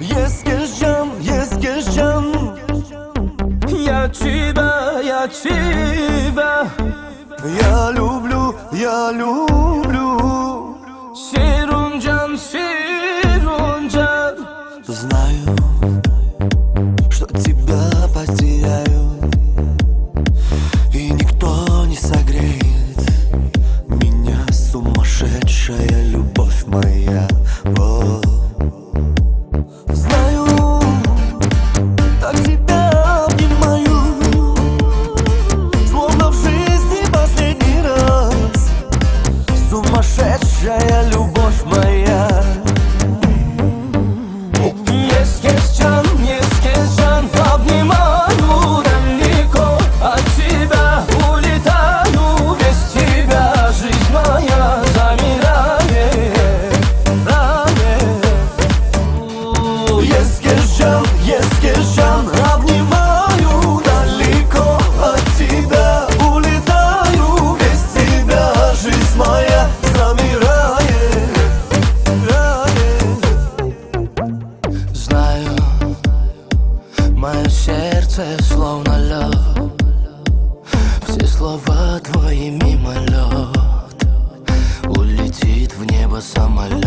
Ескержан, Ескержан, я тебя, я тебя. я люблю, я люблю. Ширунжан, Ширунжан. Знаю, что тебя потеряю, и никто не согреет меня, сумасшедшая любовь моя. О. Знаю, так тебя обнимаю, словно в жизни последний раз. Сумасшедшая любовь моя. Ескержан, Ескержан, обнимаю далеко от тебя, улетаю без тебя, жизнь моя замирает, Ескержан, Ескержан, обнимаю далеко от тебя, улетаю без тебя, жизнь моя замирает. Знаю, мое сердце словно лед, все слова твои мимолет, улетит в небо самолет.